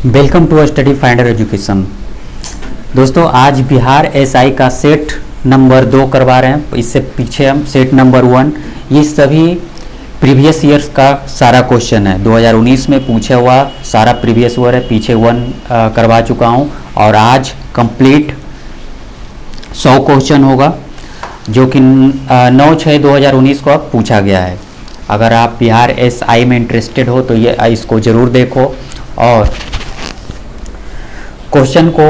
Welcome to study finder education. दोस्तों आज Bihar SI का सेट नंबर 2 करवा रहे हैं। इससे पीछे हम सेट नंबर 1, ये सभी प्रीवियस ईयर्स का सारा क्वेश्चन है। 2019 में पूछा हुआ सारा प्रीवियस ईयर है, पीछे 1 करवा चुका हूँ और आज कंप्लीट 100 क्वेश्चन होगा जो कि 9/6/2019 को अब पूछा गया है। अगर आप बिहार एसआई में इंटरेस्टेड हो तो ये इसको ज़रूर देखो और क्वेश्चन को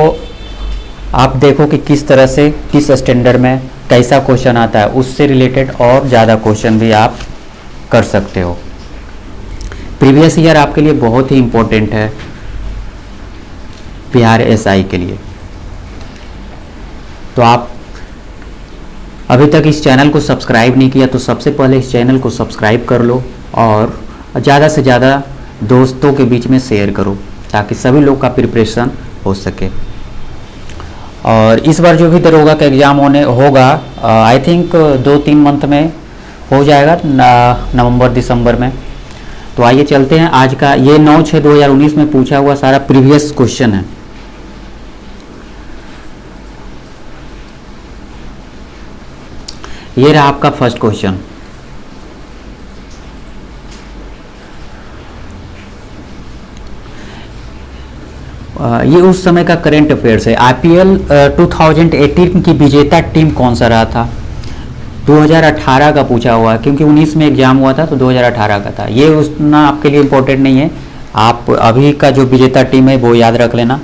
आप देखो कि किस तरह से किस स्टैंडर्ड में कैसा क्वेश्चन आता है, उससे रिलेटेड और ज़्यादा क्वेश्चन भी आप कर सकते हो। प्रीवियस ईयर आपके लिए बहुत ही इम्पोर्टेंट है बिहार एसआई के लिए। तो आप अभी तक इस चैनल को सब्सक्राइब नहीं किया तो सबसे पहले इस चैनल को सब्सक्राइब कर लो और ज़्यादा से ज़्यादा दोस्तों के बीच में शेयर करो ताकि सभी लोग का प्रिपरेशन हो सके। और इस बार जो भी दरोगा का एग्ज़ाम होगा आई थिंक 2-3 मंथ में हो जाएगा, नवंबर दिसंबर में। तो आइए चलते हैं। आज का ये 9/6/2019 में पूछा हुआ सारा प्रीवियस क्वेश्चन है। ये रहा आपका फर्स्ट क्वेश्चन। ये उस समय का करंट अफेयर्स है। आईपीएल 2018 की विजेता टीम कौन सा रहा था? 2018 का पूछा हुआ है क्योंकि 19 में एग्जाम हुआ था तो 2018 का था। ये उतना आपके लिए इम्पोर्टेंट नहीं है। आप अभी का जो विजेता टीम है वो याद रख लेना।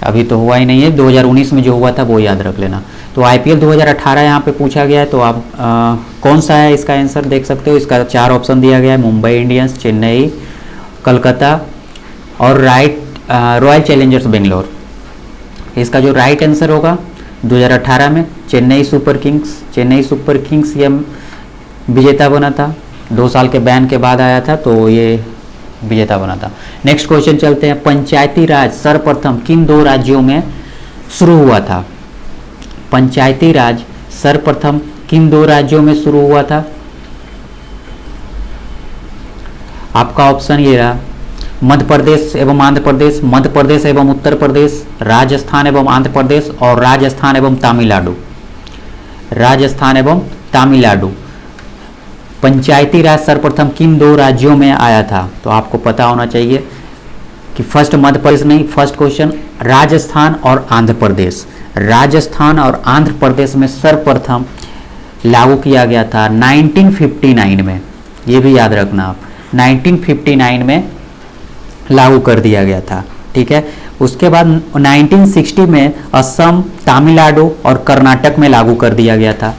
अभी तो हुआ ही नहीं है, 2019 में जो हुआ था वो याद रख लेना। तो आईपीएल 2018 यहाँ पे पूछा गया है तो आप कौन सा है इसका आंसर देख सकते हो। इसका 4 ऑप्शन दिया गया है: मुंबई इंडियंस, चेन्नई, कलकत्ता और रॉयल चैलेंजर्स बेंगलोर। इसका जो राइट आंसर होगा 2018 में चेन्नई सुपर किंग्स ये विजेता बना था। 2 साल के बैन के बाद आया था तो ये विजेता बना था। नेक्स्ट क्वेश्चन चलते हैं। पंचायती राज सर्वप्रथम किन 2 राज्यों में शुरू हुआ था? पंचायती राज सर्वप्रथम किन 2 राज्यों में शुरू हुआ था? आपका ऑप्शन ये रहा: मध्य प्रदेश एवं आंध्र प्रदेश, मध्य प्रदेश एवं उत्तर प्रदेश, राजस्थान एवं आंध्र प्रदेश और राजस्थान एवं तमिलनाडु। राजस्थान एवं तमिलनाडु। पंचायती राज सर्वप्रथम किन 2 राज्यों में आया था? तो आपको पता होना चाहिए कि फर्स्ट मध्य प्रदेश नहीं, फर्स्ट क्वेश्चन राजस्थान और आंध्र प्रदेश। राजस्थान और आंध्र प्रदेश में सर्वप्रथम लागू किया गया था 1959 में। ये भी याद रखना आप, 1959 में लागू कर दिया गया था। ठीक है। उसके बाद 1960 में असम, तमिलनाडु और कर्नाटक में लागू कर दिया गया था।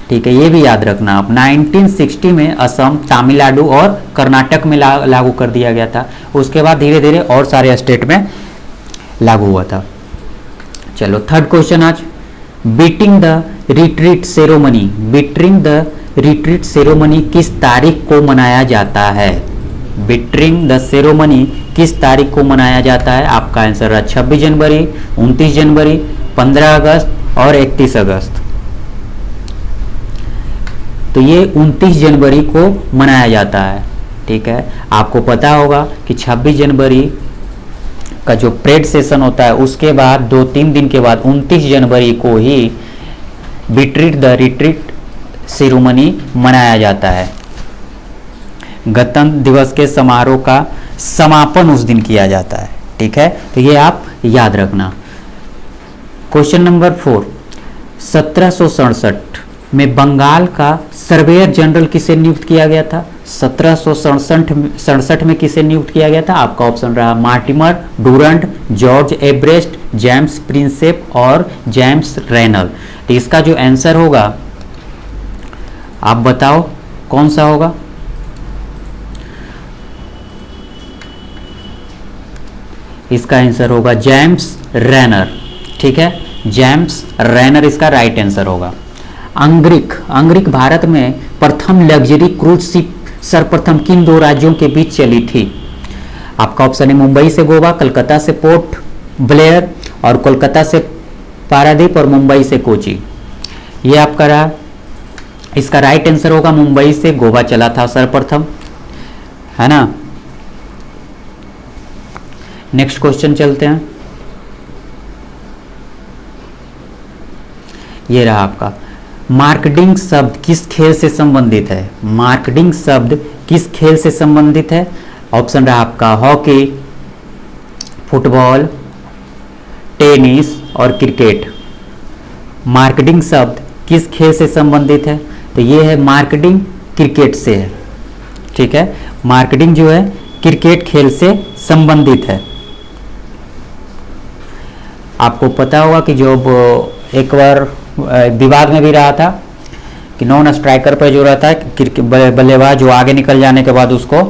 ठीक है, ये भी याद रखना आप, 1960 में असम, तमिलनाडु और कर्नाटक में लागू कर दिया गया था। उसके बाद धीरे धीरे और सारे स्टेट में लागू हुआ था। चलो थर्ड क्वेश्चन आज। बीटिंग द रिट्रीट सेरोमनी किस तारीख को मनाया जाता है? बीटिंग द सेरोमनी किस तारीख को मनाया जाता है? आपका आंसर है 26 जनवरी, 29 जनवरी, 15 अगस्त और 31 अगस्त। तो ये 29 जनवरी को मनाया जाता है। ठीक है, आपको पता होगा कि 26 जनवरी का जो परेड सेशन होता है उसके बाद 2-3 दिन के बाद 29 जनवरी को ही बीटिंग द रिट्रीट सेरोमनी मनाया जाता है। गणतंत्र दिवस के समारोह का समापन उस दिन किया जाता है। ठीक है, तो ये आप याद रखना। Question number 4। 1767 में बंगाल का सर्वेयर जनरल किसे नियुक्त किया गया था? 1767 में किसे नियुक्त किया गया था? आपका ऑप्शन रहा Mortimer, Durand, George Everest, James Prinsep और जेम्स रेनल। तो इसका जो आंसर होगा आप बताओ कौन सा होगा? इसका आंसर होगा जेम्स रेनर। ठीक है, जेम्स रेनर इसका राइट आंसर होगा। अंग्रिक भारत में प्रथम लग्जरी क्रूज शिप सर्वप्रथम किन 2 राज्यों के बीच चली थी? आपका ऑप्शन है मुंबई से गोवा, कलकत्ता से पोर्ट ब्लेयर और कोलकाता से पारादीप और मुंबई से कोची। ये आपका रहा। इसका राइट आंसर होगा मुंबई से गोवा चला था सर्वप्रथम, है ना। नेक्स्ट क्वेश्चन चलते हैं। ये रहा आपका, मार्केटिंग शब्द किस खेल से संबंधित है? मार्केटिंग शब्द किस खेल से संबंधित है? ऑप्शन रहा आपका हॉकी, फुटबॉल, टेनिस और क्रिकेट। मार्केटिंग शब्द किस खेल से संबंधित है? तो ये है मार्केटिंग क्रिकेट से है, ठीक है। मार्केटिंग जो है क्रिकेट खेल से संबंधित है। आपको पता होगा कि जो एक बार विवाद में भी रहा था कि नॉन स्ट्राइकर पर जो रहता है बल्लेबाज, जो आगे निकल जाने के बाद उसको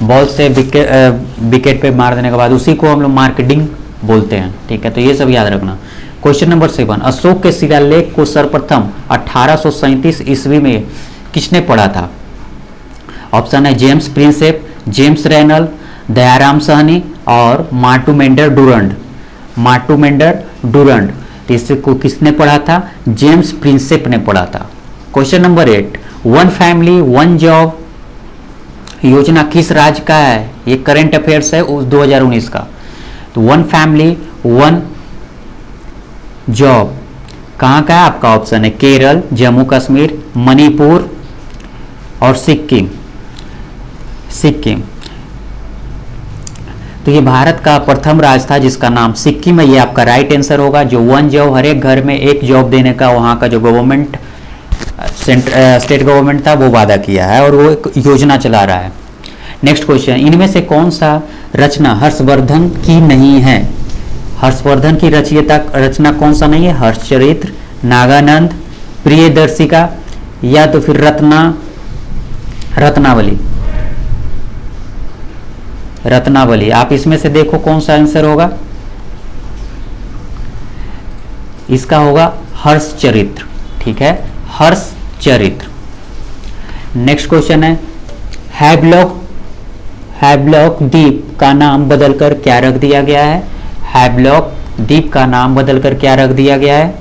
बॉल से विकेट पे मार देने के बाद, उसी को हम लोग मार्केटिंग बोलते हैं, ठीक है। तो ये सब याद रखना। क्वेश्चन नंबर 7, अशोक के शिलालेख को सर्वप्रथम 1837 ईस्वी में किसने पढ़ा था? ऑप्शन है James Prinsep, James Rennell, Dayaram Sahni और मार्टू डुरंड। मार्टू डुरंड, तो इसको किसने पढ़ा था? जेम्स प्रिंसेप ने पढ़ा था। Question number 8, one family one job योजना किस राज्य का है? ये करंट अफेयर्स है उस 2019 का। तो वन फैमिली वन जॉब कहाँ का है? आपका ऑप्शन है केरल, जम्मू कश्मीर, मणिपुर और सिक्किम। तो ये भारत का प्रथम राज्य था जिसका नाम सिक्किम है। ये आपका राइट आंसर होगा। जो वन जॉब, हर एक घर में एक जॉब देने का वहाँ का जो गवर्नमेंट स्टेट गवर्नमेंट था वो वादा किया है और वो एक योजना चला रहा है। नेक्स्ट क्वेश्चन, इनमें से कौन सा रचना हर्षवर्धन की नहीं है? हर्षवर्धन की रचना कौन सा नहीं है? हर्षचरित्र, नागानंद, प्रियदर्शिका या तो फिर रत्नावली। आप इसमें से देखो कौन सा आंसर होगा। इसका होगा हर्षचरित्र, ठीक है, हर्षचरित्र। नेक्स्ट क्वेश्चन है, हैवलॉक द्वीप का नाम बदलकर क्या रख दिया गया है? हैवलॉक द्वीप का नाम बदलकर क्या रख दिया गया है?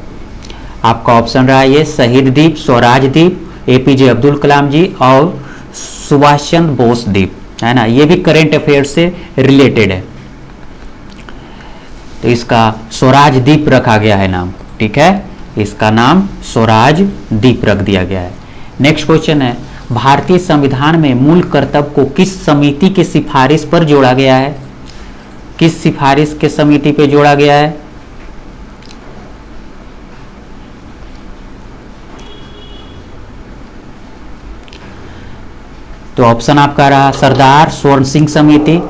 आपका ऑप्शन रहा ये शहीद द्वीप, स्वराज द्वीप, एपीजे अब्दुल कलाम जी और सुभाष चंद्र बोस द्वीप, है ना। ये भी करंट अफेयर से रिलेटेड है। तो इसका स्वराज द्वीप रखा गया है नाम, ठीक है, इसका नाम स्वराज द्वीप रख दिया गया है। नेक्स्ट क्वेश्चन है, भारतीय संविधान में मूल कर्तव्य को किस समिति की सिफारिश पर जोड़ा गया है? किस सिफारिश के समिति पे जोड़ा गया है? तो ऑप्शन आपका रहा सरदार स्वर्ण सिंह समिति,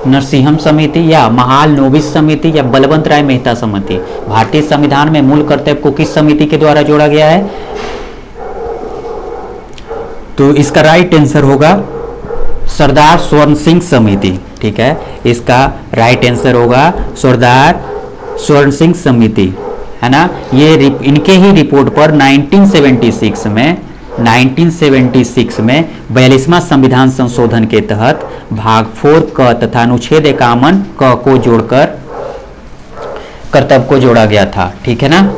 नरसिंहम समिति या महाल नोबिस समिति या बलवंत राय मेहता समिति। भारतीय संविधान में मूल कर्तव्य को किस समिति के द्वारा जोड़ा गया है? तो इसका राइट आंसर होगा सरदार स्वर्ण सिंह समिति, ठीक है, इसका राइट आंसर होगा सरदार स्वर्ण सिंह समिति, है ना। ये इनके ही रिपोर्ट पर 1976 में 42वां संविधान संशोधन के तहत भाग 4 क तथा अनुच्छेद 51 क को जोड़कर कर्तव्य को जोड़ा गया था, ठीक है ना।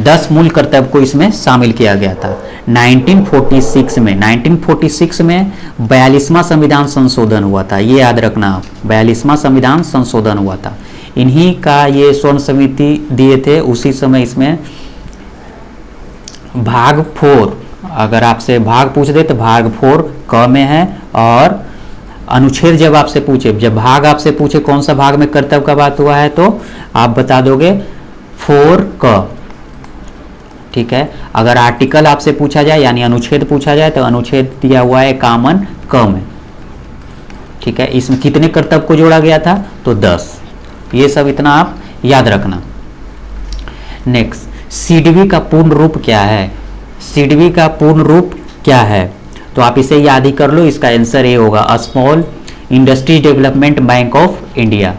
10 मूल कर्तव्य को इसमें शामिल किया गया था। 1946 में 42वां संविधान संशोधन हुआ था, ये याद रखना आप, 42वां संविधान संशोधन हुआ था। इन्हीं का ये स्वर्ण समिति दिए थे। उसी समय इसमें भाग 4, अगर आपसे भाग पूछ दे तो भाग 4 क में है, और अनुच्छेद जब आपसे पूछे, जब भाग आपसे पूछे कौन सा भाग में कर्तव्य का बात हुआ है तो आप बता दोगे 4 क, ठीक है। अगर आर्टिकल आपसे पूछा जाए यानी अनुच्छेद पूछा जाए तो अनुच्छेद दिया हुआ है 51 क में, ठीक है। इसमें कितने कर्तव्य को जोड़ा गया था? तो 10। ये सब इतना आप याद रखना। नेक्स्ट, सीडीवी का पूर्ण रूप क्या है? सीडीवी का पूर्ण रूप क्या है? तो आप इसे याद ही कर लो, इसका आंसर ये होगा small industries development bank of India,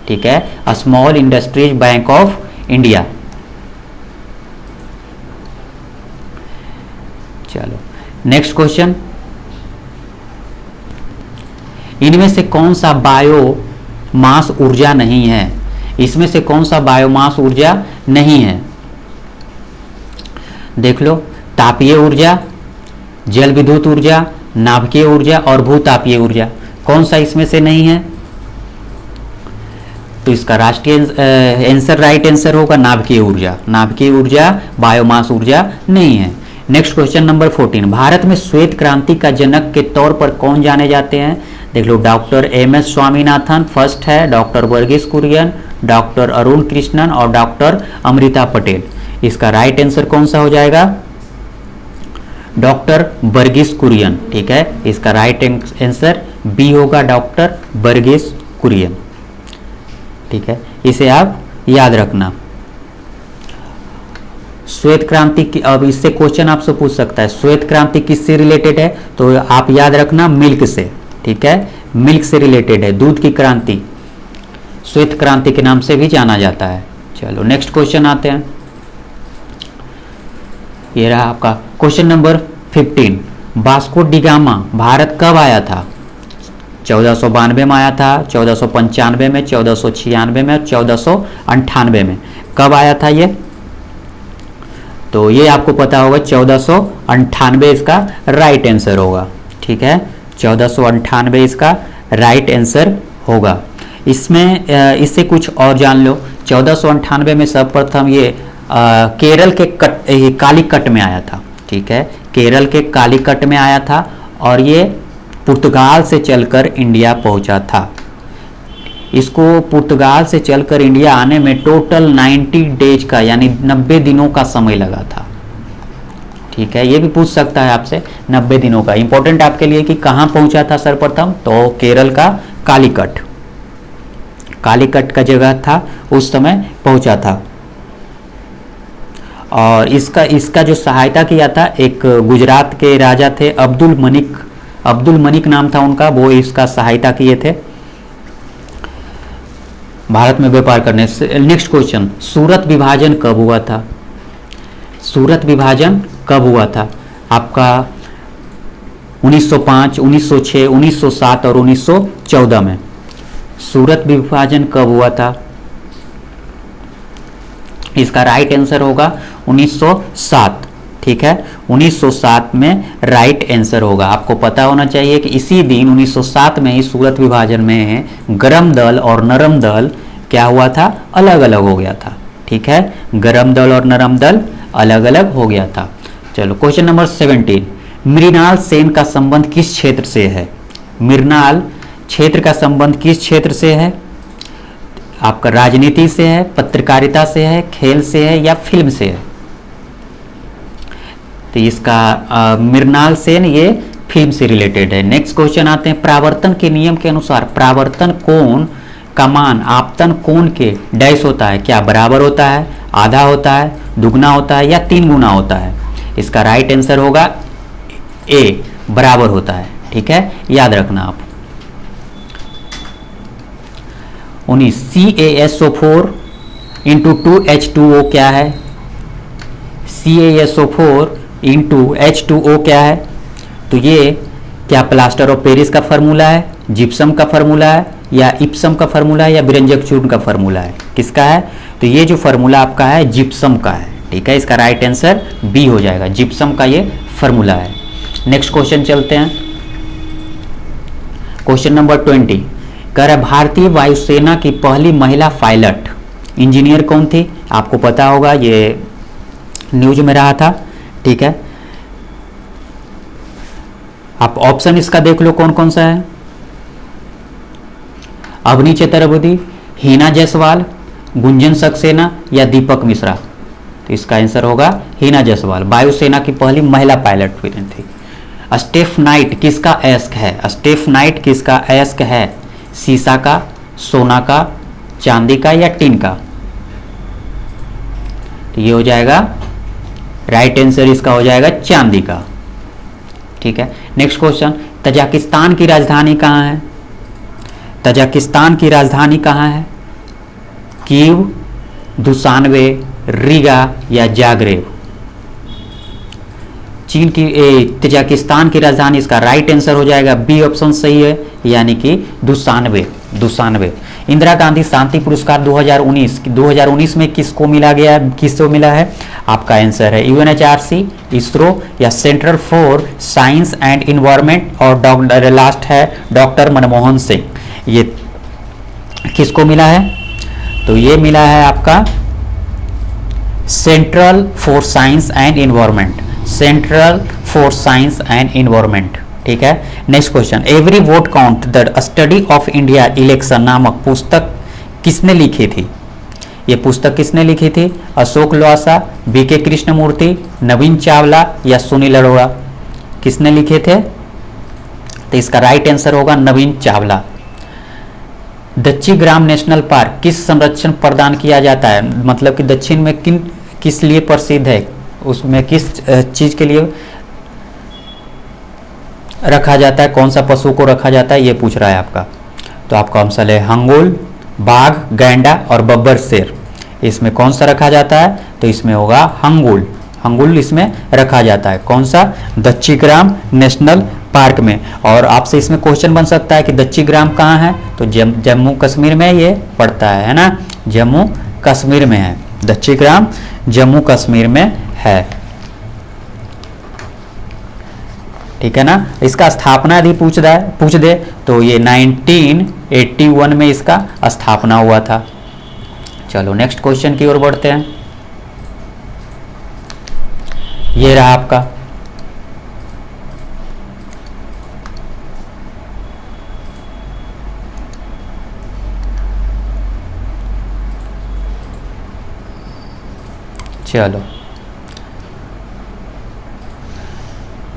ठीक है, small industries bank of India. चलो नेक्स्ट क्वेश्चन, इनमें से कौन सा बायोमास ऊर्जा नहीं है? इसमें से कौन सा बायोमास ऊर्जा नहीं है? देख लो, तापीय ऊर्जा, जल विद्युत ऊर्जा, नाभिकीय ऊर्जा और भूतापीय ऊर्जा। कौन सा इसमें से नहीं है? तो इसका राष्ट्रीय आंसर राइट आंसर होगा नाभिकीय ऊर्जा। नाभिकीय ऊर्जा बायोमास ऊर्जा नहीं है। नेक्स्ट क्वेश्चन नंबर 14, भारत में श्वेत क्रांति का जनक के तौर पर कौन जाने जाते हैं? देख लो, डॉक्टर एम.एस. स्वामीनाथन फर्स्ट है, डॉक्टर वर्गीस कुरियन, डॉक्टर अरुण कृष्णन और डॉक्टर अमृता पटेल। इसका राइट आंसर कौन सा हो जाएगा? डॉक्टर वर्गीस कुरियन। ठीक है, इसका राइट आंसर बी होगा, डॉक्टर वर्गीस कुरियन। ठीक है, इसे आप याद रखना। श्वेत क्रांति की, अब इससे क्वेश्चन आपसे पूछ सकता है श्वेत क्रांति किससे रिलेटेड है? तो आप याद रखना मिल्क से। ठीक है, मिल्क से रिलेटेड है, दूध की क्रांति श्वेत क्रांति के नाम से भी जाना जाता है। चलो नेक्स्ट क्वेश्चन आते हैं। ये रहा आपका question number 15, Vasco D gamma Bharat कब आया था? 1492 में आया था, 1495 में, 1496 में और 1498 में। कब आया था ये? तो ये आपको पता होगा 1498 इसका राइट आंसर होगा। ठीक है, 1498 इसका राइट आंसर होगा। इसमें इससे कुछ और जान लो। 1498 में सर्वप्रथम ये केरल के कालीकट में आया था। ठीक है, केरल के कालीकट में आया था और ये पुर्तगाल से चलकर इंडिया पहुंचा था। इसको पुर्तगाल से चलकर इंडिया आने में टोटल 90 डेज का यानी 90 दिनों का समय लगा था। ठीक है, ये भी पूछ सकता है आपसे 90 दिनों का। इंपॉर्टेंट आपके लिए कि कहाँ पहुंचा था सर्वप्रथम, तो केरल का कालीकट, कालीकट का जगह था उस समय पहुंचा था। और इसका जो सहायता किया था एक गुजरात के राजा थे अब्दुल मलिक नाम था उनका, वो इसका सहायता किए थे भारत में व्यापार करने से। नेक्स्ट क्वेश्चन, सूरत विभाजन कब हुआ था? सूरत विभाजन कब हुआ था? आपका 1905, 1906, 1907 और 1914 में। सूरत विभाजन कब हुआ था? इसका राइट आंसर होगा 1907। ठीक है, 1907 में राइट आंसर होगा। आपको पता होना चाहिए कि इसी दिन 1907 में ही सूरत विभाजन में गरम दल और नरम दल क्या हुआ था? अलग अलग हो गया था। ठीक है, गरम दल और नरम दल अलग अलग हो गया था। चलो क्वेश्चन नंबर 17, मृणाल सेन का संबंध किस क्षेत्र से है? मृणाल क्षेत्र का संबंध किस क्षेत्र से है? आपका राजनीति से है, पत्रकारिता से है, खेल से है या फिल्म से है? तो इसका मृणाल सेन ये फिल्म से रिलेटेड है। नेक्स्ट क्वेश्चन आते हैं, परावर्तन के नियम के अनुसार परावर्तन कोण का मान आपतन कोण के डैश होता है? क्या बराबर होता है, आधा होता है, दुगना होता है या 3 गुना होता है? इसका राइट आंसर होगा ए, बराबर होता है। ठीक है, याद रखना आप। 19 CaSO4 इंटू 2H2O क्या है? CaSO4 इंटू H2O क्या है? तो ये क्या प्लास्टर ऑफ पेरिस का फॉर्मूला है, जिप्सम का फॉर्मूला है या इप्सम का फॉर्मूला है या बिरंजक चूर्ण का फॉर्मूला है? किसका है? तो ये जो फॉर्मूला आपका है जिप्सम का है। ठीक है, इसका राइट आंसर बी हो जाएगा, जिप्सम का ये फॉर्मूला है। नेक्स्ट क्वेश्चन चलते हैं, क्वेश्चन नंबर 20, कह रहा भारतीय वायुसेना की पहली महिला पायलट इंजीनियर कौन थी? आपको पता होगा, ये न्यूज में रहा था। ठीक है, आप ऑप्शन इसका देख लो कौन कौन सा है। अवनी चतुर्वेदी, हिना जायसवाल, गुंजन सक्सेना या दीपक मिश्रा? तो इसका आंसर होगा हिना जायसवाल, वायुसेना की पहली महिला पायलट हुई थी। स्टेफ नाइट किसका अयस्क है? स्टेफ नाइट किसका अयस्क है? सीसा का, सोना का, चांदी का या टिन का? तो ये हो जाएगा राइट आंसर, इसका हो जाएगा चांदी का। ठीक है, नेक्स्ट क्वेश्चन, तजाकिस्तान की राजधानी कहाँ है? तजाकिस्तान की राजधानी कहाँ है? कीव, दुशानबे, रीगा या जागरेब? चीन की तजाकिस्तान की राजधानी, इसका राइट आंसर हो जाएगा बी ऑप्शन सही है, यानी कि दुशानबे। इंदिरा गांधी शांति पुरस्कार 2019 में किसको मिला है? आपका आंसर है यूएनएचआरसी, इसरो या central for science and environment, और लास्ट है डॉक्टर मनमोहन सिंह। ये किसको मिला है? तो ये मिला है आपका central for science and environment, central for science and environment. ठीक है, next question, every vote count the study of India election नामक पुस्तक किसने लिखी थी? ये पुस्तक किसने लिखी थी? अशोक लवासा, बीके कृष्णमूर्ति, नवीन चावला या सुनील अरोड़ा? किसने लिखे थे? तो इसका राइट आंसर होगा नवीन चावला। दक्षिण ग्राम नेशनल पार्क किस संरक्षण प्रदान किया जाता है? मतलब कि दक्षिण में किस लिए प्रसिद्ध है, उसमें किस चीज के लिए रखा जाता है, कौन सा पशु को रखा जाता है, ये पूछ रहा है आपका। तो आपका आंसर है हंगोल, बाघ, गैंडा और बब्बर शेर। इसमें कौन सा रखा जाता है? तो इसमें होगा हंगोल, हंगोल इसमें रखा जाता है। कौन सा? दक्षिण ग्राम नेशनल पार्क में। और आपसे इसमें क्वेश्चन बन सकता है कि दक्षिण ग्राम कहाँ है? तो जम्मू कश्मीर में ये पड़ता है ना, जम्मू कश्मीर में है। दक्षिण ग्राम जम्मू कश्मीर में है। ठीक है ना। इसका स्थापना यदि पूछ दे तो ये 1981 में इसका स्थापना हुआ था। चलो नेक्स्ट क्वेश्चन की ओर बढ़ते हैं। ये रहा आपका चलो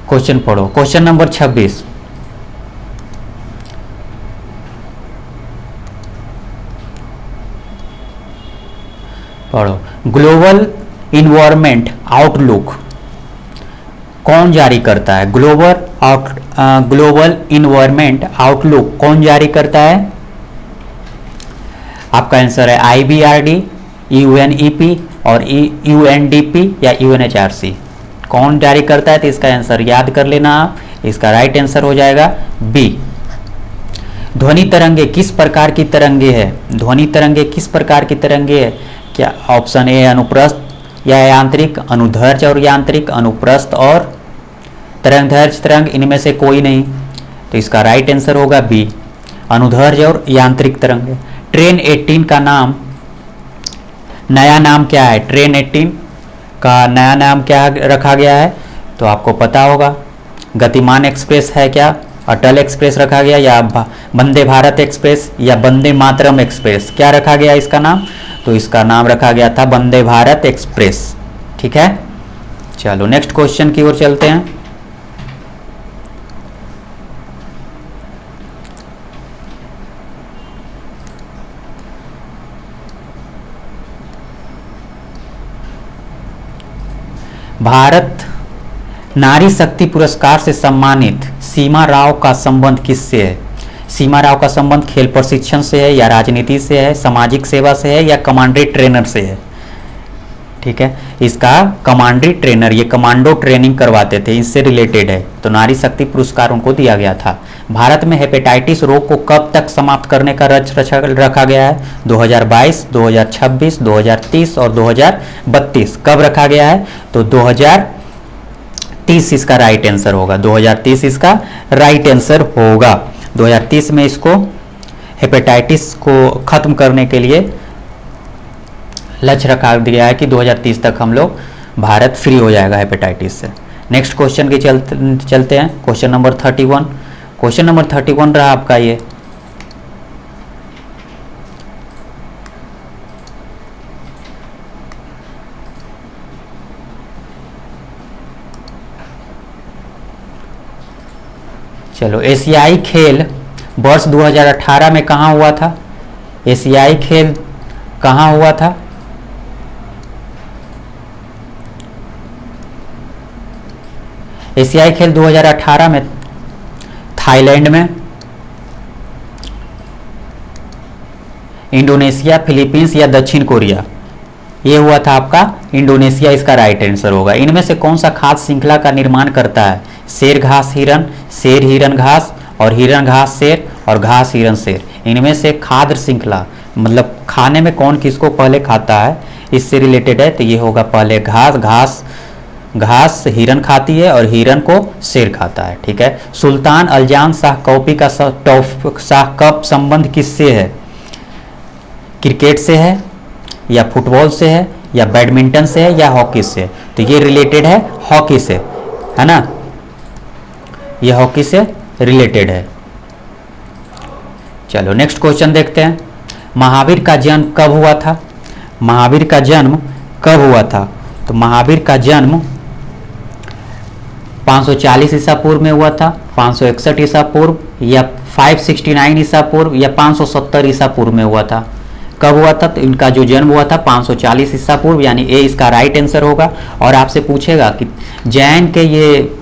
क्वेश्चन पढ़ो। क्वेश्चन नंबर 26, पढ़ो। ग्लोबल इन्वायरमेंट आउटलुक कौन जारी करता है? ग्लोबल इन्वायरमेंट आउटलुक कौन जारी करता है? आपका आंसर है IBRD, UNEP और UNDP या UNHRC। कौन जारी करता है? तो इसका आंसर याद कर लेना आप। इसका राइट आंसर हो जाएगा B। ध्वनि तरंगे किस प्रकार की तरंगे है? ध्वनि तरंगे किस प्रकार की तरंगे है? क्या ऑप्शन ए अनुप्रस्थ या यांत्रिक, अनुदैर्ध्य और यांत्रिक, अनुप्रस्थ और तरंगदैर्ध्य तरंग, इनमें से कोई नहीं। तो इसका राइट आंसर होगा बी, अनुदैर्ध्य और यांत्रिक तरंग। ट्रेन 18 का नया नाम क्या है? ट्रेन 18 का नया नाम क्या रखा गया है? तो आपको पता होगा, गतिमान एक्सप्रेस है क्या, अटल एक्सप्रेस रखा गया, या वंदे भारत एक्सप्रेस या वंदे मातरम एक्सप्रेस, क्या रखा गया इसका नाम? तो इसका नाम रखा गया था वंदे भारत एक्सप्रेस। ठीक है, चलो नेक्स्ट क्वेश्चन की ओर चलते हैं। भारत नारी शक्ति पुरस्कार से सम्मानित सीमा राव का संबंध किससे है? सीमा राव का संबंध खेल प्रशिक्षण से है, या राजनीति से है, सामाजिक सेवा से है, या कमांडरी ट्रेनर से है? ठीक है, इसका कमांडरी ट्रेनर, ये कमांडो ट्रेनिंग करवाते थे, इससे रिलेटेड है। तो नारी शक्ति पुरस्कार उनको दिया गया था। भारत में हेपेटाइटिस रोग को कब तक समाप्त करने का रखा गया है? 2022, 2026, 2030 और 2032। कब रखा गया है? तो 2030 इसका राइट आंसर होगा। 2030 इसका राइट आंसर होगा। 2030 में इसको हेपेटाइटिस को खत्म करने के लिए लक्ष्य रखा गया है कि 2030 तक हम लोग भारत फ्री हो जाएगा हेपेटाइटिस से। नेक्स्ट क्वेश्चन के चलते हैं। Question number 31। क्वेश्चन नंबर 31 रहा आपका ये, चलो, एशियाई खेल वर्ष 2018 में कहाँ हुआ था? एशियाई खेल कहाँ हुआ था? एशियाई खेल 2018 में थाईलैंड में, इंडोनेशिया, फिलीपींस या दक्षिण कोरिया? ये हुआ था आपका इंडोनेशिया, इसका राइट आंसर होगा। इनमें से कौन सा खाद्य श्रृंखला का निर्माण करता है? शेर घास हिरन, शेर हिरन घास और हिरन घास शेर और घास हिरन शेर। इनमें से खाद्य श्रृंखला मतलब खाने में कौन किसको पहले खाता है, इससे रिलेटेड है। तो ये होगा पहले घास, घास हिरन खाती है और हिरन को शेर खाता है। ठीक है। सुल्तान अल्जान शाह कौपी का शाह कप संबंध किससे है? क्रिकेट से है या फुटबॉल से है या बैडमिंटन से है या हॉकी से? तो ये रिलेटेड है हॉकी से, है ना, ये हॉकी से रिलेटेड है। चलो नेक्स्ट क्वेश्चन देखते हैं। महावीर का जन्म कब हुआ था? महावीर का जन्म कब हुआ था? तो महावीर का जन्म 540 ईसा पूर्व में हुआ था, 561 ईसा पूर्व या 569 ईसा पूर्व या 570 ईसा पूर्व में हुआ था। कब हुआ था? तो इनका जो जन्म हुआ था 540 ईसा पूर्व, यानी ए इसका राइट आंसर होगा। और आपसे पूछेगा कि जैन के ये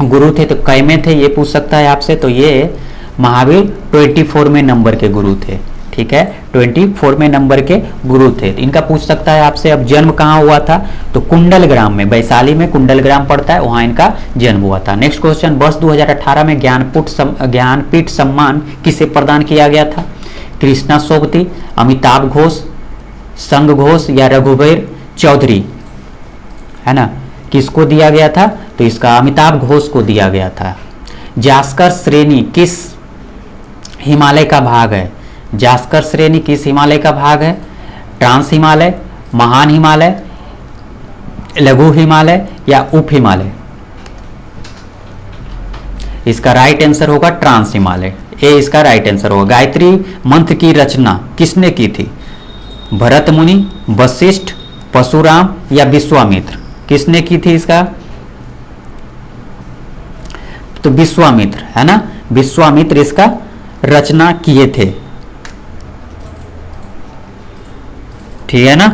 गुरु थे तो कै में थे, ये पूछ सकता है आपसे। तो ये महावीर 24 में नंबर के गुरु थे। ठीक है, 24 में नंबर के गुरु थे। तो इनका पूछ सकता है आपसे अब जन्म कहाँ हुआ था? तो कुंडलग्राम में, वैशाली में कुंडलग्राम पड़ता है, वहाँ इनका जन्म हुआ था। नेक्स्ट क्वेश्चन, वर्ष 2018 में ज्ञानपीठ सम्मान किसे प्रदान किया गया था? कृष्णा सोबती, अमिताभ घोष, संग घोष या रघुवीर चौधरी, है ना, किसको दिया गया था? तो इसका अमिताभ घोष को दिया गया था। जास्कर श्रेणी किस हिमालय का भाग है? जास्कर श्रेणी किस हिमालय का भाग है? ट्रांस हिमालय, महान हिमालय, लघु हिमालय या उप हिमालय? इसका राइट आंसर होगा ट्रांस हिमालय, ए इसका राइट आंसर होगा। गायत्री मंत्र की रचना किसने की थी? भरत मुनि, वशिष्ठ, परशुराम या विश्वामित्र? किसने की थी इसका? तो विश्वामित्र, है ना, विश्वामित्र इसका रचना किए थे। ठीक है ना।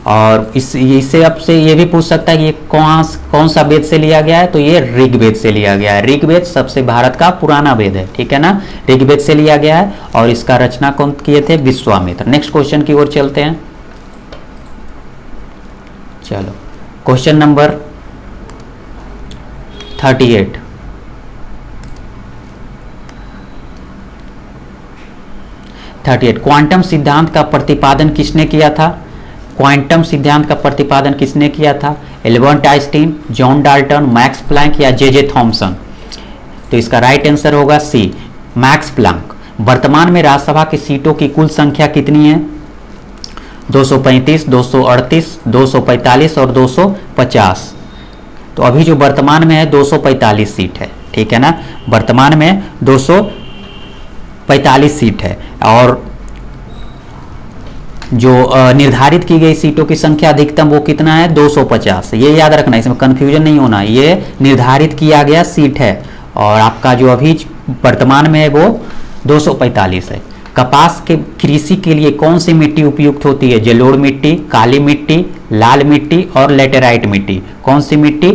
और इससे आपसे ये भी पूछ सकता है कि ये कौन सा वेद से लिया गया है? तो ये ऋग्वेद से लिया गया है। ऋग्वेद सबसे भारत का पुराना वेद है। ठीक है ना, ऋग्वेद से लिया गया है और इसका रचना कौन किए थे? विश्वामित्र। नेक्स्ट क्वेश्चन की ओर चलते हैं। चलो क्वेश्चन नंबर 38। क्वांटम सिद्धांत का प्रतिपादन किसने किया था? क्वांटम सिद्धांत का प्रतिपादन किसने किया था? Albert Einstein, John Dalton, Max Planck या जे थॉमसन? तो इसका राइट आंसर होगा सी, मैक्स प्लैंक। वर्तमान में राज्यसभा की सीटों की कुल संख्या कितनी है? 235, 238, 245 और 250। तो अभी जो वर्तमान में है 245 सीट है। ठीक है ना, वर्तमान में 245 सीट है। और जो निर्धारित की गई सीटों की संख्या अधिकतम वो कितना है? 250। ये याद रखना, इसमें कंफ्यूजन नहीं होना, ये निर्धारित किया गया सीट है और आपका जो अभी वर्तमान में है वो 245 है। कपास के कृषि के लिए कौन सी मिट्टी उपयुक्त होती है? जलोढ़ मिट्टी, काली मिट्टी, लाल मिट्टी और लेटेराइट मिट्टी? कौन सी मिट्टी?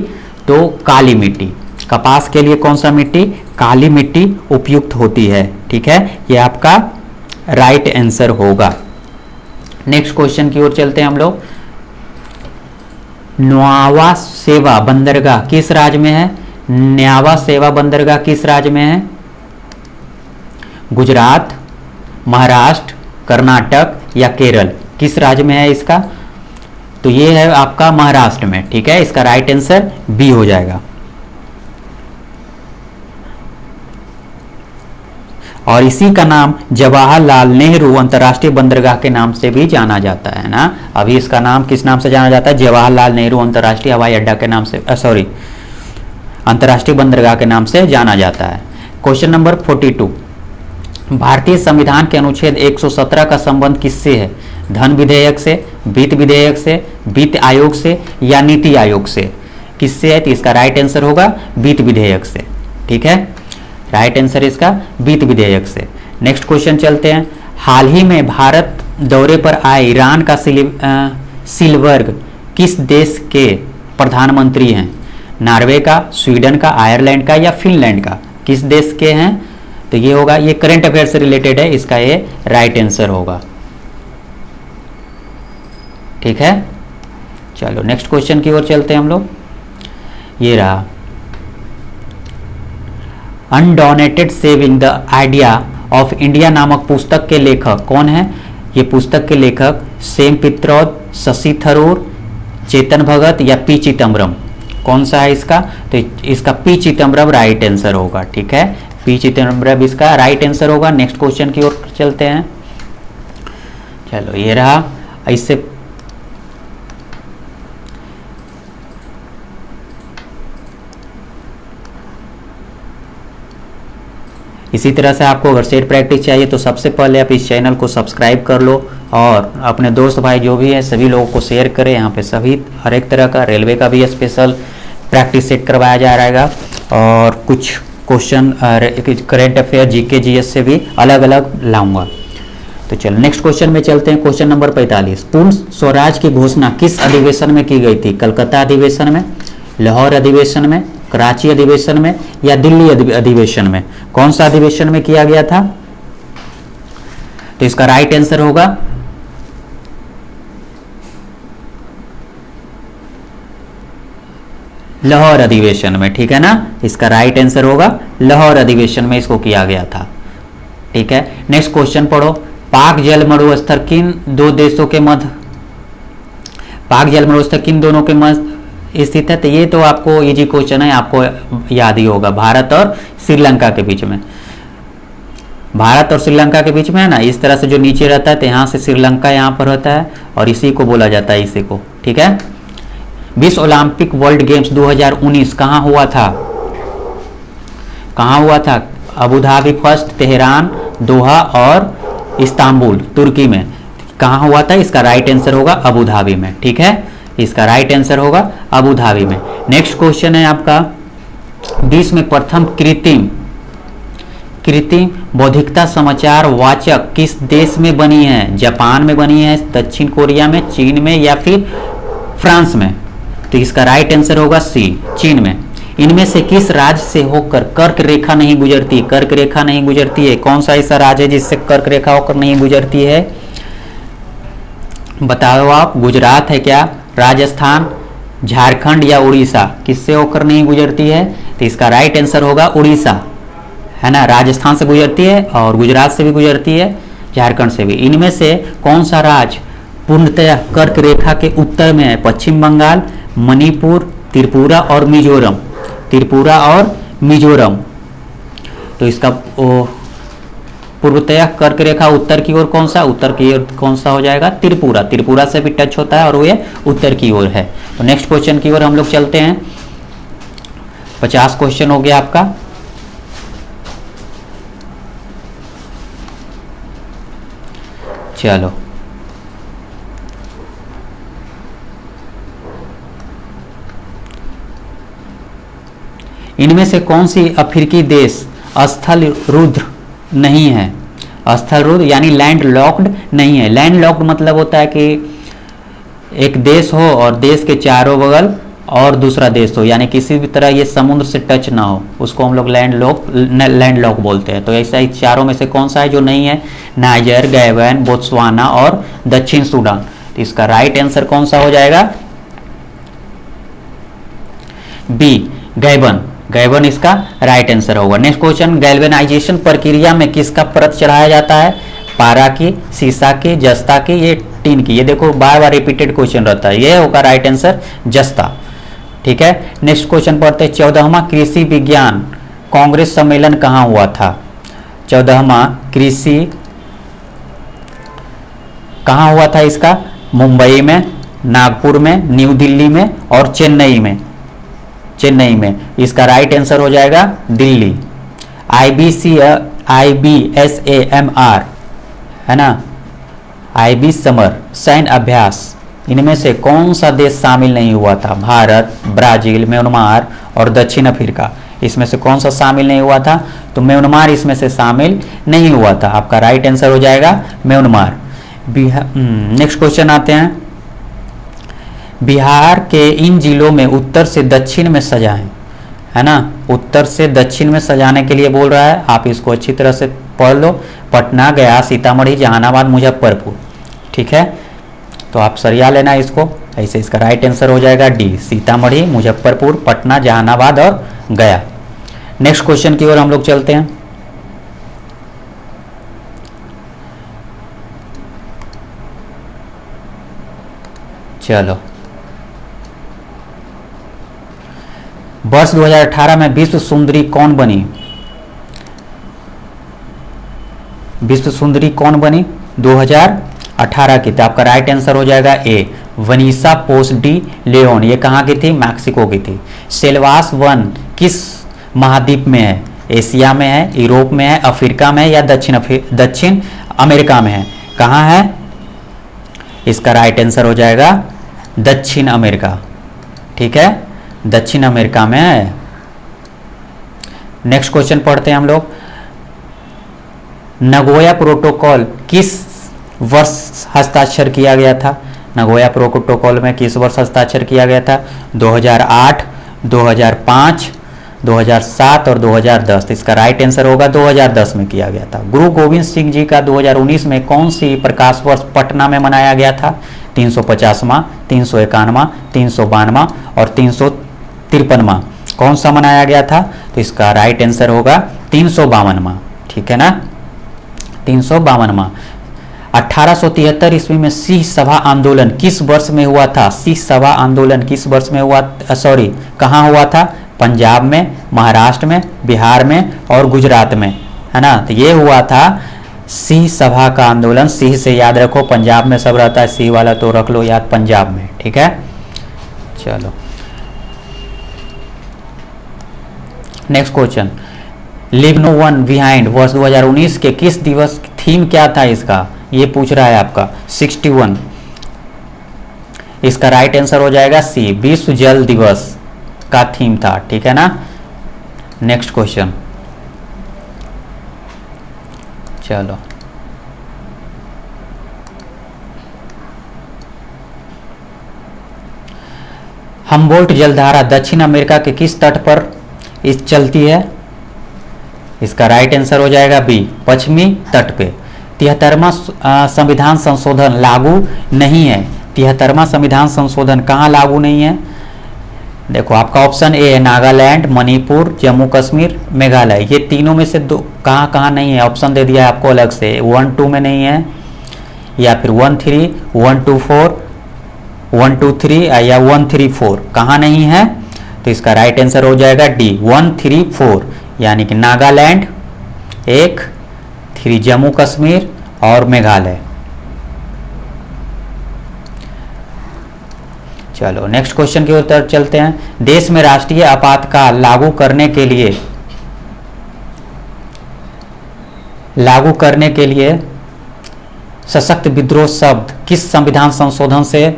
तो काली मिट्टी। कपास के लिए कौन सा मिट्टी? काली मिट्टी उपयुक्त होती है। ठीक है, ये आपका राइट आंसर होगा। नेक्स्ट क्वेश्चन की ओर चलते हैं हम लोग। न्यावा सेवा बंदरगाह किस राज्य में है? न्यावा सेवा बंदरगाह किस राज्य में है? गुजरात, महाराष्ट्र, कर्नाटक या केरल? किस राज्य में है इसका? तो ये है आपका महाराष्ट्र में। ठीक है, इसका राइट आंसर बी हो जाएगा। और इसी का नाम जवाहरलाल नेहरू अंतर्राष्ट्रीय बंदरगाह के नाम से भी जाना जाता है ना। अभी इसका नाम किस नाम से जाना जाता है? जवाहरलाल नेहरू अंतर्राष्ट्रीय हवाई अड्डा के नाम से, सॉरी, अंतर्राष्ट्रीय बंदरगाह के नाम से जाना जाता है। Question number 42। भारतीय संविधान के अनुच्छेद 117 का संबंध किससे है? धन विधेयक से, वित्त विधेयक से, वित्त आयोग से या नीति आयोग से? किससे है? तो इसका राइट आंसर होगा वित्त विधेयक से। ठीक है, राइट आंसर इसका वित्त विधेयक से। नेक्स्ट क्वेश्चन चलते हैं। हाल ही में भारत दौरे पर आए ईरान का सिलबर्ग किस देश के प्रधानमंत्री हैं? नॉर्वे का, स्वीडन का, आयरलैंड का या फिनलैंड का? किस देश के हैं? तो ये होगा, ये करंट अफेयर से रिलेटेड है, इसका ये राइट आंसर होगा। ठीक है, चलो नेक्स्ट क्वेश्चन की ओर चलते हैं हम लोग। ये रहा, undaunted saving the idea of India नामक पुस्तक के लेखक कौन है? ये पुस्तक के लेखक सेम पित्रोद, शशि थरूर, चेतन भगत या पी चिदम्बरम? कौन सा है इसका? तो इसका पी चिदम्बरम राइट आंसर होगा। ठीक है, पी चिदम्बरम इसका राइट आंसर होगा। नेक्स्ट क्वेश्चन की ओर चलते हैं। चलो ये रहा। इससे इसी तरह से आपको अगर सेट प्रैक्टिस चाहिए तो सबसे पहले आप इस चैनल को सब्सक्राइब कर लो और अपने दोस्त भाई जो भी है सभी लोगों को शेयर करें। यहाँ पे सभी हर एक तरह का रेलवे का भी स्पेशल प्रैक्टिस सेट करवाया जा रहेगा और कुछ question current affair GK GS से भी अलग अलग लाऊंगा। तो चलो नेक्स्ट क्वेश्चन में चलते हैं। क्वेश्चन नंबर 45, पूर्ण स्वराज की घोषणा किस अधिवेशन में की गई थी? कलकत्ता अधिवेशन में, लाहौर अधिवेशन में, कराची अधिवेशन में या दिल्ली अधिवेशन में? कौन सा अधिवेशन में किया गया था? तो इसका राइट आंसर होगा लाहौर अधिवेशन में। ठीक है ना, इसका राइट आंसर होगा लाहौर अधिवेशन में इसको किया गया था। ठीक है, नेक्स्ट क्वेश्चन पढ़ो। पाक जल मरुस्थल किन दो देशों के मध्य, पाक जल मरुस्थल किन दोनों के मध्य स्थित है? तो ये तो आपको इजी क्वेश्चन है, आपको याद ही होगा, भारत और श्रीलंका के बीच में। भारत और श्रीलंका के बीच में है ना, इस तरह से जो नीचे रहता है तो यहाँ से श्रीलंका यहाँ पर होता है और इसी को बोला जाता है, इसी को। ठीक है, विश्व ओलंपिक वर्ल्ड गेम्स 2019 कहाँ हुआ था? कहाँ हुआ था? अबू धाबी फर्स्ट, तेहरान, दोहा और इस्तांबुल तुर्की में। कहाँ हुआ था? इसका राइट आंसर होगा अबू धाबी में। ठीक है, इसका राइट आंसर होगा अबू धाबी में। नेक्स्ट क्वेश्चन है आपका, विश्व में प्रथम कृत्रिम बौद्धिकता समाचार वाचक किस देश में बनी है? जापान में बनी है, दक्षिण कोरिया में, चीन में या फिर फ्रांस में? तो इसका राइट आंसर होगा सी, चीन में। इनमें से किस राज्य से होकर कर्क रेखा नहीं गुजरती? कर्क रेखा नहीं गुजरती है, कौन सा ऐसा राज्य है जिससे कर्क रेखा होकर नहीं गुजरती है? बताओ आप। गुजरात है क्या, राजस्थान, झारखंड या उड़ीसा? किससे होकर नहीं गुजरती है? तो इसका राइट आंसर होगा उड़ीसा, है ना। राजस्थान से गुजरती है और गुजरात से भी गुजरती है, झारखंड से भी। इनमें से कौन सा राज्य पूर्णतः कर्क रेखा के उत्तर में है? पश्चिम बंगाल, मणिपुर, त्रिपुरा और मिजोरम? त्रिपुरा और मिजोरम। तो इसका पूर्वतः कर्क रेखा उत्तर की ओर कौन सा? उत्तर की ओर कौन सा हो जाएगा? त्रिपुरा। त्रिपुरा से भी टच होता है और वो उत्तर की ओर है। तो नेक्स्ट क्वेश्चन की ओर हम लोग चलते हैं। 50 क्वेश्चन हो गया आपका। चलो इनमें से कौन सी अफ्रीकी देश स्थल रुद्र नहीं है? स्थल रुद्र यानी लैंड लॉक्ड नहीं है। लैंड लॉक्ड मतलब होता है कि एक देश हो और देश के चारों बगल और दूसरा देश हो, यानी किसी भी तरह ये समुद्र से टच ना हो, उसको हम लोग लैंड लॉक बोलते हैं। तो ऐसा ही चारों में से कौन सा है जो नहीं है? नाइजर, गैबन, बोत्सवाना और दक्षिण सूडान। तो इसका राइट आंसर कौन सा हो जाएगा? B, Gabon. गैबन इसका राइट आंसर होगा। नेक्स्ट क्वेश्चन, गैल्वेनाइजेशन प्रक्रिया में किसका परत चढ़ाया जाता है? पारा की, सीसा की, जस्ता की, ये टीन की? ये देखो बार बार रिपीटेड क्वेश्चन रहता है, ये होगा राइट आंसर जस्ता। ठीक है, नेक्स्ट क्वेश्चन पढ़ते हैं। 14वां कृषि विज्ञान कांग्रेस सम्मेलन कहाँ हुआ था? 14वां कृषि कहाँ हुआ था इसका? मुंबई में, नागपुर में, न्यू दिल्ली में और चेन्नई में? चेन्नई में। इसका राइट आंसर हो जाएगा दिल्ली। IBSAMR है ना, IB समर सैन्य अभ्यास, इनमें से कौन सा देश शामिल नहीं हुआ था? भारत, ब्राजील, म्यांमार और दक्षिण अफ्रीका? इसमें से कौन सा शामिल नहीं हुआ था? तो म्यांमार इसमें से शामिल नहीं हुआ था। आपका राइट आंसर हो जाएगा म्यांमार। नेक्स्ट क्वेश्चन आते हैं। बिहार के इन जिलों में उत्तर से दक्षिण में सजाएं, है ना। उत्तर से दक्षिण में सजाने के लिए बोल रहा है, आप इसको अच्छी तरह से पढ़ लो। पटना, गया, सीतामढ़ी, जहानाबाद, मुजफ्फरपुर। ठीक है, तो आप सरिया लेना इसको ऐसे। इसका राइट आंसर हो जाएगा डी, सीतामढ़ी, मुजफ्फरपुर, पटना, जहानाबाद और गया। नेक्स्ट क्वेश्चन की ओर हम लोग चलते हैं। चलो, वर्ष 2018 में विश्व सुंदरी कौन बनी? विश्व सुंदरी कौन बनी 2018 की? तो आपका राइट आंसर हो जाएगा ए, वनीसा पोस्ट डी लेओन। ये कहाँ की थी? मैक्सिको की थी। सेल्वास वन किस महाद्वीप में है? एशिया में है, यूरोप में है, अफ्रीका में है या दक्षिण अमेरिका में है? कहाँ है? इसका राइट आंसर हो जाएगा दक्षिण अमेरिका। ठीक है, दक्षिण अमेरिका में है। नेक्स्ट क्वेश्चन पढ़ते हैं हम लोग। नगोया प्रोटोकॉल किस वर्ष हस्ताक्षर किया गया था? नगोया प्रोटोकॉल में किस वर्ष हस्ताक्षर किया गया था? 2008, 2005, 2007 और 2010। इसका राइट आंसर होगा 2010 में किया गया था। गुरु गोविंद सिंह जी का 2019 में कौन सी प्रकाश वर्ष पटना में मनाया गया था? 350वां, 351वां, 352वां और 353वां। कौन सा मनाया गया था? तो इसका राइट आंसर होगा 352वां। ठीक है ना, 352वां। 1873 ईस्वी में सिंह सभा आंदोलन किस वर्ष में हुआ था? सिंह सभा आंदोलन किस वर्ष में हुआ? सॉरी, कहाँ हुआ था? पंजाब में, महाराष्ट्र में, बिहार में और गुजरात में, है ना। तो ये हुआ था सिंह सभा का आंदोलन। सिंह से याद रखो, पंजाब में सब रहता है, सिंह वाला तो रख लो याद पंजाब में। ठीक है, चलो next question. Leave no one behind वर्ष 2019 के किस दिवस थीम क्या था इसका? ये पूछ रहा है आपका 61। इसका राइट आंसर हो जाएगा सी, विश्व जल दिवस का थीम था। ठीक है ना। नेक्स्ट क्वेश्चन, चलो हम्बोल्ट जलधारा दक्षिण अमेरिका के किस तट पर चलती है? इसका राइट आंसर हो जाएगा बी, पश्चिमी तट पे। 73वां संविधान संशोधन लागू नहीं है। 73वां संविधान संशोधन कहाँ लागू नहीं है? देखो आपका ऑप्शन ए है नागालैंड, मणिपुर, जम्मू कश्मीर, मेघालय। ये तीनों में से दो कहाँ कहाँ नहीं है? ऑप्शन दे दिया है आपको अलग से। 1, 2 में नहीं है, या फिर 1, 3, 1, 2, 4, 1, 2, 3 या 1, 3, 4 कहाँ नहीं है? तो इसका राइट आंसर हो जाएगा डी, 1, 3, 4, यानी कि नागालैंड 1, 3 जम्मू कश्मीर और मेघालय। चलो नेक्स्ट क्वेश्चन की ओर तरफ चलते हैं। देश में राष्ट्रीय आपातकाल लागू करने के लिए सशक्त विद्रोह शब्द किस संविधान संशोधन से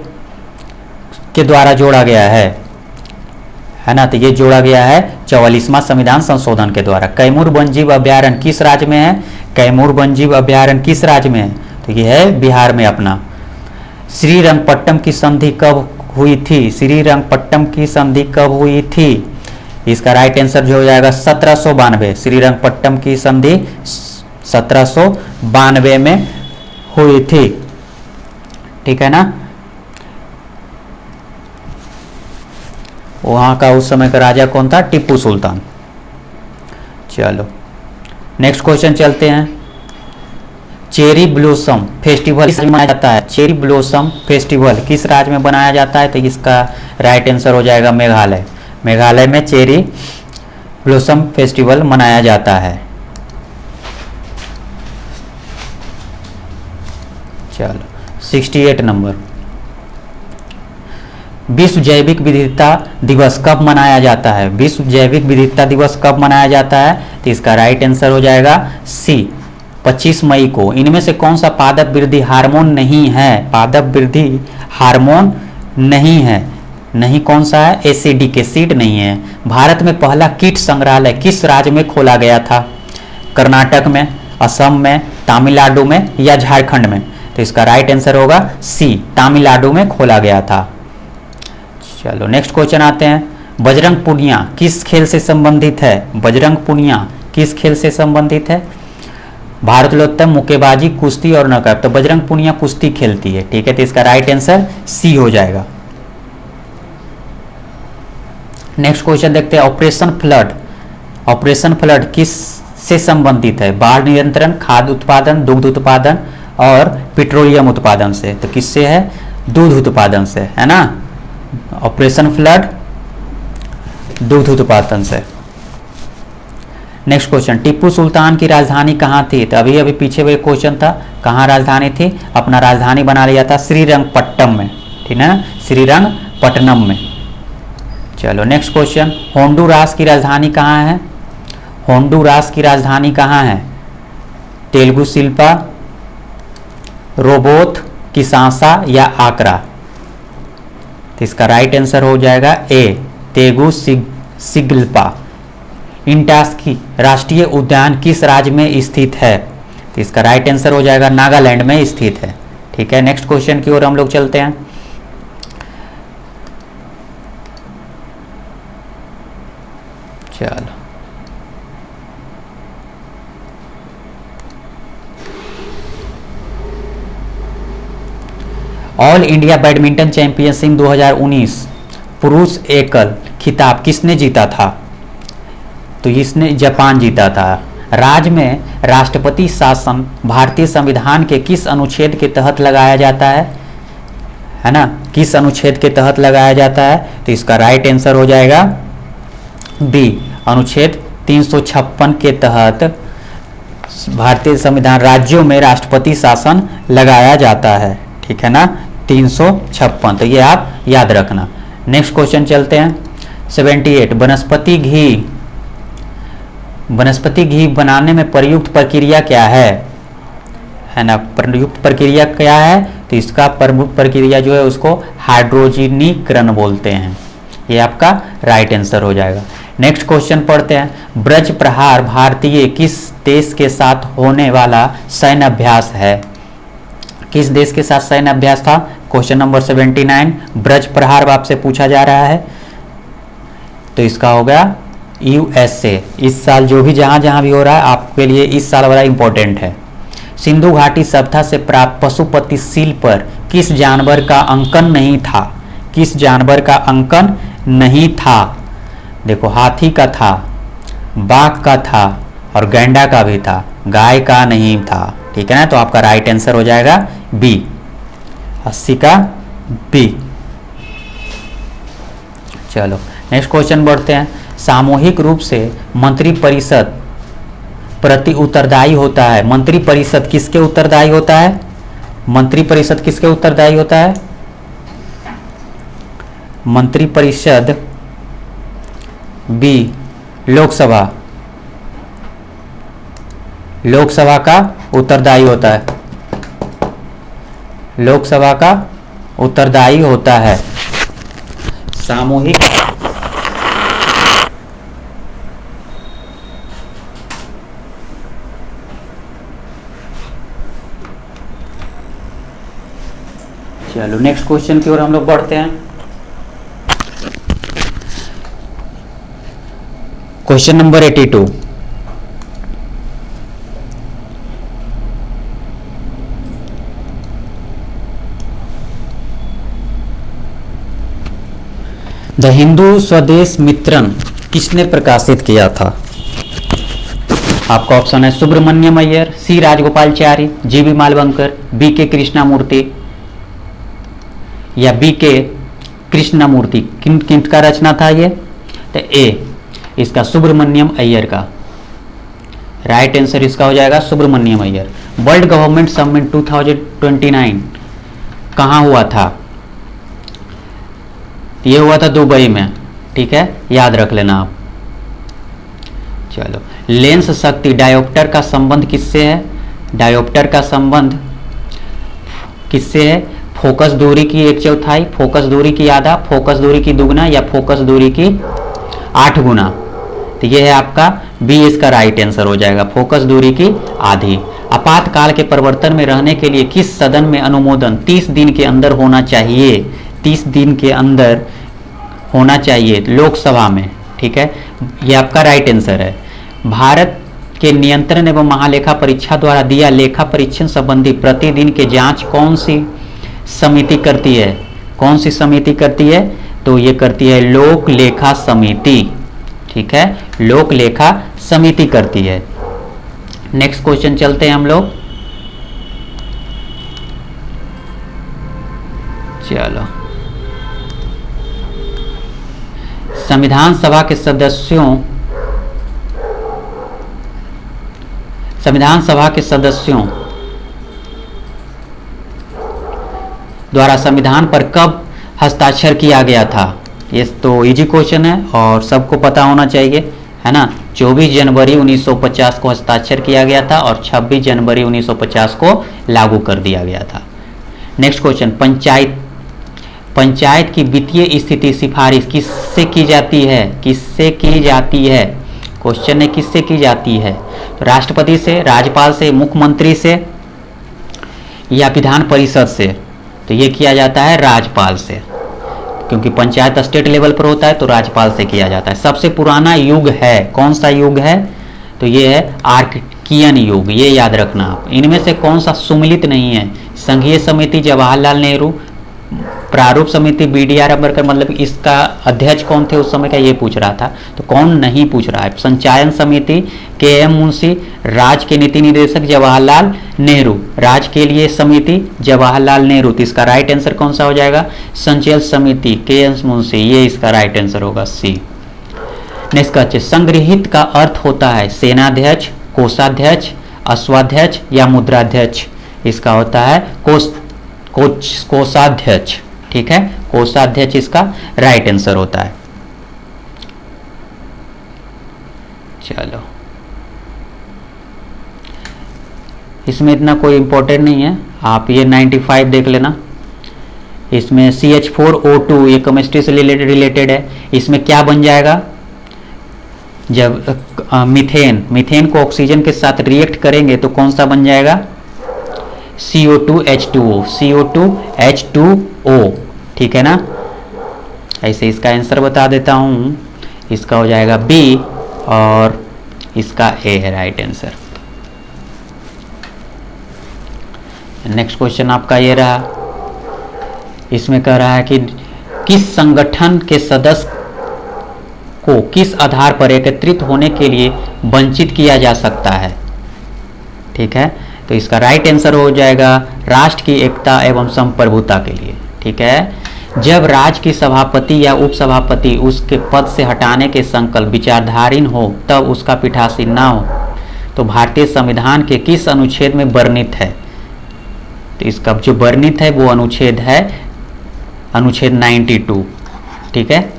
के द्वारा जोड़ा गया है ना। तो ये जोड़ा गया है 44वां संविधान संशोधन के द्वारा। कैमूर वन्यजीव अभ्यारण्य किस राज्य में है? कैमूर वन्यजीव अभ्यारण्य किस राज्य में है? तो ये है बिहार में अपना। श्रीरंगपट्टनम की संधि कब हुई थी? श्रीरंगपट्टनम की संधि कब हुई थी? इसका राइट आंसर जो हो जाएगा 1792। श्रीरंगपट्टनम की संधि 1792 में हुई थी। ठीक है ना। वहां का उस समय का राजा कौन था? टीपू सुल्तान। चलो नेक्स्ट क्वेश्चन चलते हैं। चेरी ब्लॉसम फेस्टिवल किस राज्य में मनाया जाता है? चेरी ब्लॉसम फेस्टिवल किस राज्य में बनाया जाता है? तो इसका राइट आंसर हो जाएगा मेघालय। मेघालय में चेरी ब्लॉसम फेस्टिवल मनाया जाता है। चलो 68 नंबर। विश्व जैविक विविधता दिवस कब मनाया जाता है? विश्व जैविक विविधता दिवस कब मनाया जाता है? तो इसका राइट आंसर हो जाएगा सी, 25 मई को। इनमें से कौन सा पादप वृद्धि हार्मोन नहीं है? पादप वृद्धि हार्मोन नहीं है। नहीं कौन सा है? एसिडिक एसिड नहीं है। भारत में पहला कीट संग्रहालय किस राज्य में खोला गया था? कर्नाटक में, असम में, तमिलनाडु में या झारखंड में? तो इसका राइट आंसर होगा सी, तमिलनाडु में खोला गया था। चलो नेक्स्ट क्वेश्चन आते हैं। बजरंग पुनिया किस खेल से संबंधित है? बजरंग पुनिया किस खेल से संबंधित है? भारतनाट्यम, मुक्केबाजी, कुश्ती और नकब। तो बजरंग पुनिया कुश्ती खेलती है। ठीक है, तो इसका राइट आंसर सी हो जाएगा। नेक्स्ट क्वेश्चन देखते हैं। ऑपरेशन फ्लड ऑपरेशन फ्लड किस से संबंधित है? बाढ़ नियंत्रण, खाद्य उत्पादन, दुग्ध उत्पादन और पेट्रोलियम उत्पादन से। तो किससे है? दूध उत्पादन से, है ना। ऑपरेशन फ्लड दूध उत्पादन से। नेक्स्ट क्वेश्चन, टीपू सुल्तान की राजधानी कहाँ थी? तो अभी अभी पीछे वो क्वेश्चन था, कहाँ राजधानी थी? अपना राजधानी बना लिया था श्रीरंगपट्टनम में, ठीक है ना, श्रीरंगपट्टनम में। चलो नेक्स्ट क्वेश्चन, होंडुरास की राजधानी कहाँ है? होंडुरास की राजधानी कहाँ है? तेलुगुसिल्पा, रोबोथ, किसांसा या आकरा? तो इसका राइट आंसर हो जाएगा ए, तेगुसिग्लपा। इंटास्की राष्ट्रीय उद्यान किस राज्य में स्थित है? तो इसका राइट आंसर हो जाएगा नागालैंड में स्थित है, ठीक है। नेक्स्ट क्वेश्चन की ओर हम लोग चलते हैं। चलो ऑल इंडिया बैडमिंटन चैंपियनशिप 2019 पुरुष एकल खिताब किसने जीता था? तो इसने जापान जीता था। राज्य में राष्ट्रपति शासन भारतीय संविधान के किस अनुच्छेद के तहत लगाया जाता है ना, किस अनुच्छेद के तहत लगाया जाता है? तो इसका राइट आंसर हो जाएगा बी, अनुच्छेद 356 के तहत भारतीय संविधान राज्यों में राष्ट्रपति शासन लगाया जाता है, ठीक है ना, 356। तो ये आप याद रखना। नेक्स्ट क्वेश्चन चलते हैं। 78 वनस्पति घी बनाने में प्रयुक्त प्रक्रिया क्या है ना, प्रयुक्त प्रक्रिया क्या है? तो इसका प्रमुख प्रक्रिया जो है उसको हाइड्रोजनीकरण बोलते हैं। ये आपका राइट आंसर हो जाएगा। नेक्स्ट क्वेश्चन पढ़ते हैं। ब्रज प्रहार भारतीय किस देश के साथ होने वाला सैन्य अभ्यास है? किस देश के साथ सैन्य अभ्यास था? क्वेश्चन नंबर 79 ब्रज प्रहार आपसे पूछा जा रहा है, तो इसका होगा यूएसए। इस साल जो भी जहां भी हो रहा है आपके लिए इस साल वाला इंपॉर्टेंट है। सिंधु घाटी सभ्यता से प्राप्त पशुपति सील पर किस जानवर का अंकन नहीं था? किस जानवर का अंकन नहीं था? देखो, हाथी का था, बाघ का था और गैंडा का भी था, गाय का नहीं था, ठीक है ना। तो आपका राइट आंसर हो जाएगा बी, 80 का बी। चलो नेक्स्ट क्वेश्चन बढ़ते हैं। सामूहिक रूप से मंत्रिपरिषद प्रति उत्तरदायी होता है। मंत्रिपरिषद किसके उत्तरदायी होता है? मंत्रिपरिषद किसके उत्तरदायी होता है? मंत्रिपरिषद बी, लोकसभा, लोकसभा का उत्तरदायी होता है, लोकसभा का उत्तरदायी होता है। सामूहिक चलो नेक्स्ट क्वेश्चन की ओर हम लोग बढ़ते हैं। क्वेश्चन नंबर 82 द हिंदू स्वदेश मित्रन किसने प्रकाशित किया था? आपका ऑप्शन है सुब्रमण्यम अय्यर, सी राजगोपालचारी, जीवी मालवंकर, बी के कृष्णामूर्ति या बी के कृष्णामूर्ति। किन का रचना था ये? तो ए, इसका सुब्रमण्यम अय्यर का। राइट आंसर इसका हो जाएगा Subramaniam Iyer. World government summit 2029 कहाँ हुआ था? ये हुआ था दुबई में, ठीक है, याद रख लेना आप। चलो, लेंस शक्ति डायोप्टर का संबंध किससे है? डायोप्टर का संबंध किससे है? फोकस दूरी की 1/4, फोकस दूरी की आधा, फोकस दूरी की दुगना या फोकस दूरी की 8 गुना। तो ये है आपका बी, इसका राइट आंसर हो जाएगा, फोकस दूरी की आधी। आपातकाल के प्रवर्तन में रहने के लिए किस सदन में अनुमोदन 30 दिन के अंदर होना चाहिए? 30 दिन के अंदर होना चाहिए लोकसभा में, ठीक है, ये आपका राइट आंसर है। भारत के नियंत्रण एवं महालेखा परीक्षा द्वारा दिया लेखा परीक्षण संबंधी प्रतिदिन के जांच कौन सी समिति करती है? कौन सी समिति करती है? तो ये करती है लोक लेखा समिति, ठीक है, लोक लेखा समिति करती है। नेक्स्ट क्वेश्चन चलते हैं हम लोग। चलो, संविधान सभा के सदस्यों द्वारा संविधान पर कब हस्ताक्षर किया गया था? ये तो इजी क्वेश्चन है और सबको पता होना चाहिए, है ना। 24 जनवरी 1950 को हस्ताक्षर किया गया था और 26 जनवरी 1950 को लागू कर दिया गया था। नेक्स्ट क्वेश्चन, पंचायत की वित्तीय स्थिति सिफारिश किससे की जाती है? किससे की जाती है? क्वेश्चन है किससे की जाती है? तो राष्ट्रपति से, राज्यपाल से, मुख्यमंत्री से या विधान परिषद से? तो ये किया जाता है राज्यपाल से, क्योंकि पंचायत स्टेट लेवल पर होता है तो राज्यपाल से किया जाता है। सबसे पुराना युग है, कौन सा युग है? तो ये है आर्कियन युग, ये याद रखना आप। इनमें से कौन सा सुमिलित नहीं है? संघीय समिति जवाहरलाल नेहरू, प्रारूप समिति BDR अम्बेडकर, मतलब इसका अध्यक्ष कौन थे उस समय का, ये पूछ रहा था। तो कौन नहीं पूछ रहा है? संचालन समिति KM मुंशी, राज्य के नीति निदेशक जवाहरलाल नेहरू, राज्य के लिए समिति जवाहरलाल नेहरू। तो इसका राइट आंसर कौन सा हो जाएगा? संचालन समिति KM मुंशी, ये इसका राइट आंसर होगा C। नेक्स्ट क्वेश्चन, संग्रहित का अर्थ होता है सेनाध्यक्ष, कोषाध्यक्ष, अश्वाध्यक्ष या मुद्राध्यक्ष? इसका होता है कोषाध्यक्ष, ठीक है, कोषाध्यक्ष इसका राइट आंसर होता है। चलो, इसमें इतना कोई इंपॉर्टेंट नहीं है, आप ये 95 देख लेना। इसमें CH4O2 ये केमिस्ट्री से रिलेटेड है। इसमें क्या बन जाएगा? जब मीथेन को ऑक्सीजन के साथ रिएक्ट करेंगे तो कौन सा बन जाएगा? CO2H2O, CO2H2O, ठीक है ना। ऐसे इसका आंसर बता देता हूँ, इसका हो जाएगा B और इसका A है राइट आंसर। नेक्स्ट क्वेश्चन आपका ये रहा, इसमें कह रहा है कि किस संगठन के सदस्य को किस आधार पर एकत्रित होने के लिए वंचित किया जा सकता है? ठीक है, तो इसका राइट आंसर हो जाएगा राष्ट्र की एकता एवं संप्रभुता के लिए, ठीक है। जब राज्य की सभापति या उपसभापति उसके पद से हटाने के संकल्प विचाराधीन हो तब उसका पीठासीन ना हो, तो भारतीय संविधान के किस अनुच्छेद में वर्णित है? तो इसका जो वर्णित है वो अनुच्छेद है अनुच्छेद 92, ठीक है।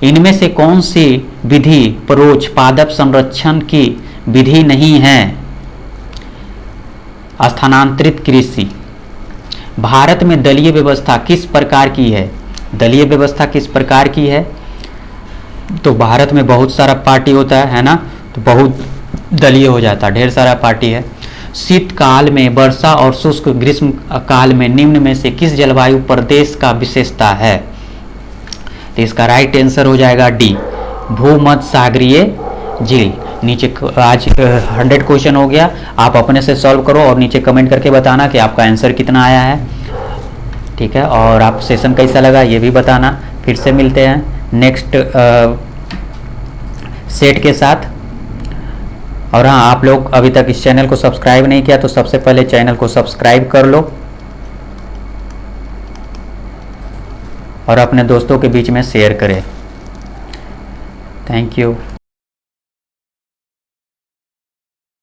इनमें से कौन सी विधि परोक्ष पादप संरक्षण की विधि नहीं है? स्थानांतरित कृषि। भारत में दलीय व्यवस्था किस प्रकार की है? दलीय व्यवस्था किस प्रकार की है? तो भारत में बहुत सारा पार्टी होता है ना, तो बहुत दलीय हो जाता है, ढेर सारा पार्टी है। शीतकाल में, वर्षा और शुष्क ग्रीष्म काल में निम्न में से किस जलवायु प्रदेश का विशेषता है? तो इसका राइट आंसर हो जाएगा डी, भूमध्य सागरीय झील। नीचे आज 100 क्वेश्चन हो गया, आप अपने से सॉल्व करो और नीचे कमेंट करके बताना कि आपका आंसर कितना आया है, ठीक है। और आप सेशन कैसा लगा ये भी बताना। फिर से मिलते हैं नेक्स्ट सेट के साथ। और हाँ, आप लोग अभी तक इस चैनल को सब्सक्राइब नहीं किया तो सबसे पहले चैनल को सब्सक्राइब कर लो और अपने दोस्तों के बीच में शेयर करें। Thank you.